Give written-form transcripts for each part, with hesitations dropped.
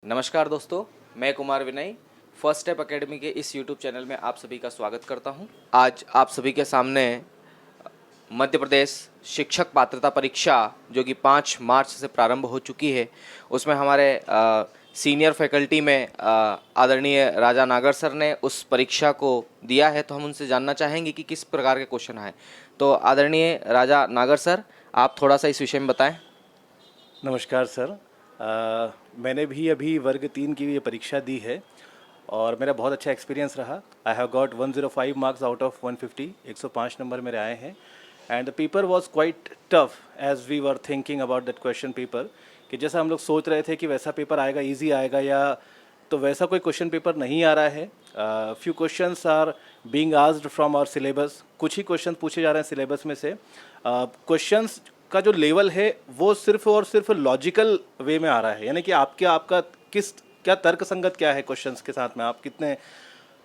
नमस्कार दोस्तों, मैं कुमार विनय फर्स्ट स्टेप एकेडमी के इस यूट्यूब चैनल में आप सभी का स्वागत करता हूं। आज आप सभी के सामने मध्य प्रदेश शिक्षक पात्रता परीक्षा जो कि 5 मार्च से प्रारंभ हो चुकी है, उसमें हमारे सीनियर फैकल्टी में आदरणीय राजा नागर सर ने उस परीक्षा को दिया है। तो हम उनसे जानना चाहेंगे कि किस प्रकार के क्वेश्चन आए। तो आदरणीय राजा नागर सर, आप थोड़ा सा इस विषय में बताएं। नमस्कार सर। मैंने भी अभी वर्ग 3 की ये परीक्षा दी है और मेरा बहुत अच्छा एक्सपीरियंस रहा। I have got 105 marks out of 150, 105 number मेरे आए हैं। And the paper was quite tough as we were thinking about that question paper, कि जैसा हम लोग सोच रहे थे कि वैसा पेपर आएगा, इजी आएगा, या तो वैसा कोई क्वेश्चन पेपर नहीं आ रहा है। Few questions are being asked from our syllabus. कुछ ही क्वेश्चन पूछे जा रहे हैं सिलेबस में से। क्वेश्चंस का जो लेवल है वो सिर्फ और सिर्फ लॉजिकल वे में आ रहा है, यानी कि आपका किस क्या तर्क संगत क्या है क्वेश्चंस के साथ में, आप कितने।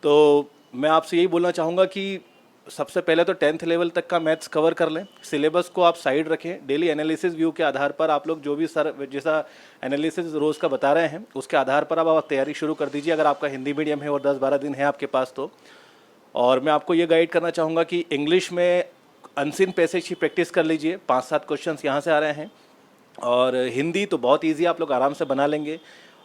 तो मैं आपसे यही बोलना चाहूँगा कि सबसे पहले तो 10th लेवल तक का मैथ्स कवर कर लें। सिलेबस को आप साइड रखें। डेली एनालिसिस व्यू के आधार पर आप लोग जो भी सर जैसा एनालिसिस रोज़ का बता रहे हैं उसके आधार पर आप तैयारी शुरू कर दीजिए, अगर आपका हिंदी मीडियम है और 10-12 दिन है आपके पास तो। और मैं आपको ये गाइड करना चाहूँगा कि इंग्लिश में अनसीन पैसेज की प्रैक्टिस कर लीजिए। 5-7 क्वेश्चंस यहाँ से आ रहे हैं। और हिंदी तो बहुत इजी, आप लोग आराम से बना लेंगे।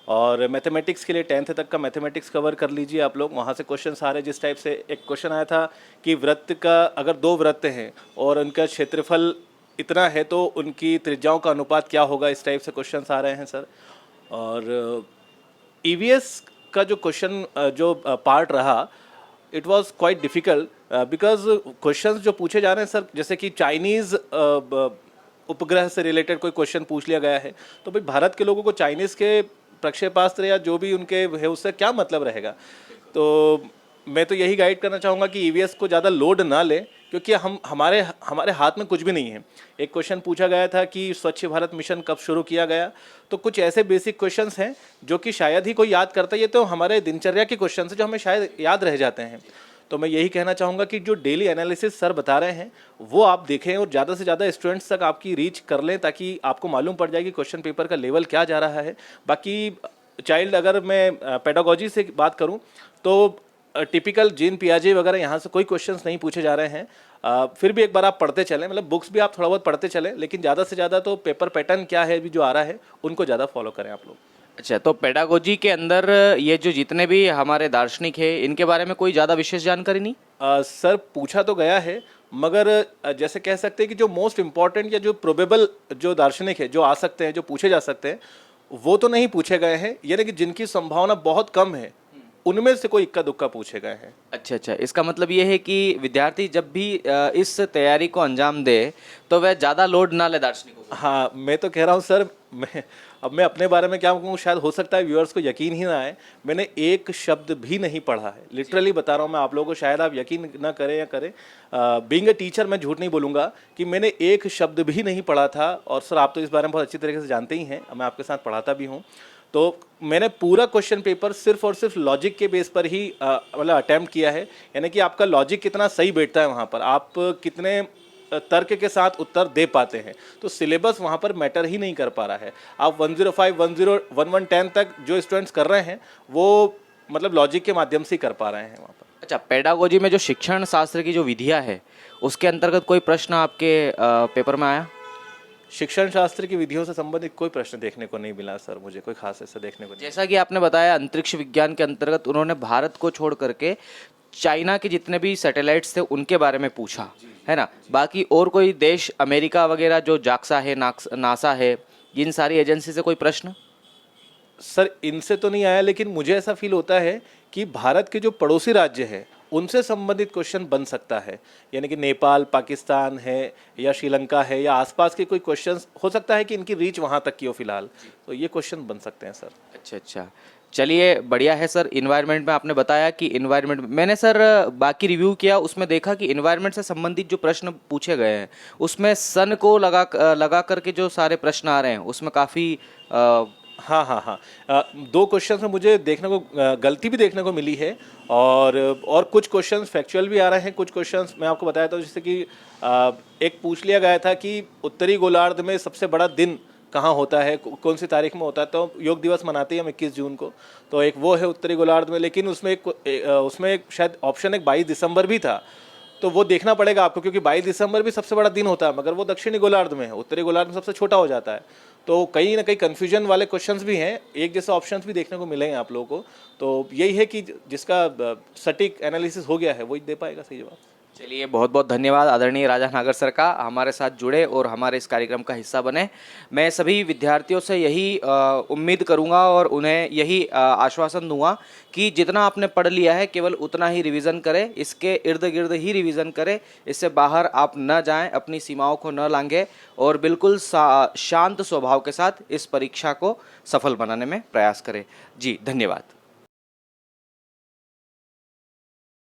और मैथमेटिक्स के लिए 10th तक का मैथमेटिक्स कवर कर लीजिए आप लोग। वहाँ से क्वेश्चंस आ रहे हैं जिस टाइप से एक क्वेश्चन आया था कि वृत्त का अगर 2 वृत्त हैं और उनका क्षेत्रफल इतना है तो उनकी त्रिज्याओं का अनुपात क्या होगा, इस टाइप से क्वेश्चंस आ रहे हैं सर। और ईवीएस का जो क्वेश्चन जो पार्ट रहा, it was quite difficult because questions जो पूछे जा रहे हैं सर, जैसे कि चाइनीज़ उपग्रह से रिलेटेड कोई क्वेश्चन पूछ लिया गया है, तो भाई भारत के लोगों को चाइनीज़ के प्रक्षेपास्त्र या जो भी उनके है उससे क्या मतलब रहेगा। तो मैं तो यही गाइड करना चाहूँगा कि ईवीएस को ज़्यादा लोड ना लें, क्योंकि हमारे हमारे हाथ में कुछ भी नहीं है। एक क्वेश्चन पूछा गया था कि स्वच्छ भारत मिशन कब शुरू किया गया, तो कुछ ऐसे बेसिक क्वेश्चंस हैं जो कि शायद ही कोई याद करता है। ये तो हमारे दिनचर्या के क्वेश्चन हैं जो हमें शायद याद रह जाते हैं। तो मैं यही कहना चाहूँगा कि जो डेली एनालिसिस सर बता रहे हैं वो आप देखें और ज़्यादा से ज़्यादा स्टूडेंट्स तक आपकी रीच कर लें, ताकि आपको मालूम पड़ जाए कि क्वेश्चन पेपर का लेवल क्या जा रहा है। बाकी चाइल्ड, अगर मैं पेडागोजी से बात करूँ तो टिपिकल जीन पियाजे वगैरह यहाँ से कोई क्वेश्चंस नहीं पूछे जा रहे हैं। फिर भी एक बार आप पढ़ते चलें, मतलब बुक्स भी आप थोड़ा बहुत पढ़ते चलें, लेकिन ज़्यादा से ज़्यादा तो पेपर पैटर्न क्या है भी जो आ रहा है उनको ज़्यादा फॉलो करें आप लोग। अच्छा, तो पेडागोजी के अंदर ये जो जितने भी हमारे दार्शनिक हैं, इनके बारे में कोई ज़्यादा विशेष जानकारी नहीं? सर पूछा तो गया है, मगर जैसे कह सकते हैं कि जो मोस्ट इम्पॉर्टेंट या जो प्रोबेबल जो दार्शनिक है जो आ सकते हैं, जो पूछे जा सकते हैं, वो तो नहीं पूछे गए हैं। यानी कि जिनकी संभावना बहुत कम है उनमें से कोई इक्का दुक्का पूछे गए हैं। अच्छा, इसका मतलब ये है कि विद्यार्थी जब भी इस तैयारी को अंजाम दे तो वह ज़्यादा लोड ना ले दार्शनिकों को। हाँ, मैं तो कह रहा हूँ सर, मैं अपने बारे में क्या कहूँ, शायद हो सकता है व्यूअर्स को यकीन ही ना आए, मैंने एक शब्द भी नहीं पढ़ा है। लिटरली बता रहा हूँ मैं आप लोगों को, शायद आप यकीन ना करें या करें। बीइंग अ टीचर मैं झूठ नहीं बोलूँगा कि मैंने एक शब्द भी नहीं पढ़ा था। और सर आप तो इस बारे में बहुत अच्छी तरीके से जानते ही हैं, मैं आपके साथ पढ़ाता भी हूँ। तो मैंने पूरा क्वेश्चन पेपर सिर्फ और सिर्फ लॉजिक के बेस पर ही मतलब अटैम्प्ट किया है। यानी कि आपका लॉजिक कितना सही बैठता है, वहाँ पर आप कितने तर्क के साथ उत्तर दे पाते हैं। तो सिलेबस वहाँ पर मैटर ही नहीं कर पा रहा है। आप 105, 10, 1110 तक जो स्टूडेंट्स कर रहे हैं वो मतलब लॉजिक के माध्यम से ही कर पा रहे हैं वहाँ पर। अच्छा, पेडागोजी में जो शिक्षण शास्त्र की जो विधियाँ है उसके अंतर्गत कोई प्रश्न आपके पेपर में आया? शिक्षण शास्त्र की विधियों से संबंधित कोई प्रश्न देखने को नहीं मिला सर, मुझे कोई खास ऐसा देखने को नहीं। जैसा कि आपने बताया, अंतरिक्ष विज्ञान के अंतर्गत उन्होंने भारत को छोड़ करके चाइना के जितने भी सैटेलाइट्स थे उनके बारे में पूछा है ना। बाकी और कोई देश, अमेरिका वगैरह जो जाक्सा है, नासा है, इन सारी एजेंसी से कोई प्रश्न? सर इनसे तो नहीं आया, लेकिन मुझे ऐसा फील होता है कि भारत के जो पड़ोसी राज्य है उनसे संबंधित क्वेश्चन बन सकता है। यानी कि नेपाल, पाकिस्तान है या श्रीलंका है या आसपास के कोई क्वेश्चंस हो सकता है कि इनकी रीच वहाँ तक की हो फिलहाल, तो ये क्वेश्चन बन सकते हैं सर। अच्छा, चलिए बढ़िया है सर। इन्वायरमेंट में आपने बताया कि इन्वायरमेंट, मैंने सर बाकी रिव्यू किया, उसमें देखा कि इन्वायरमेंट से संबंधित जो प्रश्न पूछे गए हैं उसमें सन को लगा करके जो सारे प्रश्न आ रहे हैं उसमें काफ़ी हाँ, 2 क्वेश्चन में मुझे देखने को गलती भी देखने को मिली है। और कुछ क्वेश्चंस फैक्चुअल भी आ रहे हैं। कुछ क्वेश्चंस मैं आपको बताया था, जैसे कि एक पूछ लिया गया था कि उत्तरी गोलार्ध में सबसे बड़ा दिन कहाँ होता है, कौन सी तारीख में होता है। तो योग दिवस मनाते हैं हम 21 जून को, तो एक वो है उत्तरी गोलार्ध में, लेकिन उसमें एक शायद ऑप्शन एक 22 दिसंबर भी था, तो वो देखना पड़ेगा आपको, क्योंकि 22 दिसंबर भी सबसे बड़ा दिन होता है, मगर वो दक्षिणी गोलार्ध में है, उत्तरी गोलार्ध में सबसे छोटा हो जाता है। तो कहीं ना कहीं कन्फ्यूजन वाले क्वेश्चंस भी हैं, एक जैसे ऑप्शंस भी देखने को मिलेंगे आप लोगों को। तो यही है कि जिसका सटीक एनालिसिस हो गया है वही दे पाएगा सही जवाब। चलिए, बहुत बहुत धन्यवाद आदरणीय राजा नागर सर का, हमारे साथ जुड़े और हमारे इस कार्यक्रम का हिस्सा बने। मैं सभी विद्यार्थियों से यही उम्मीद करूंगा और उन्हें यही आश्वासन दूंगा कि जितना आपने पढ़ लिया है केवल उतना ही रिवीजन करें, इसके इर्द गिर्द ही रिवीजन करें, इससे बाहर आप न जाएं, अपनी सीमाओं को न लांघें और बिल्कुल शांत स्वभाव के साथ इस परीक्षा को सफल बनाने में प्रयास करें। जी धन्यवाद।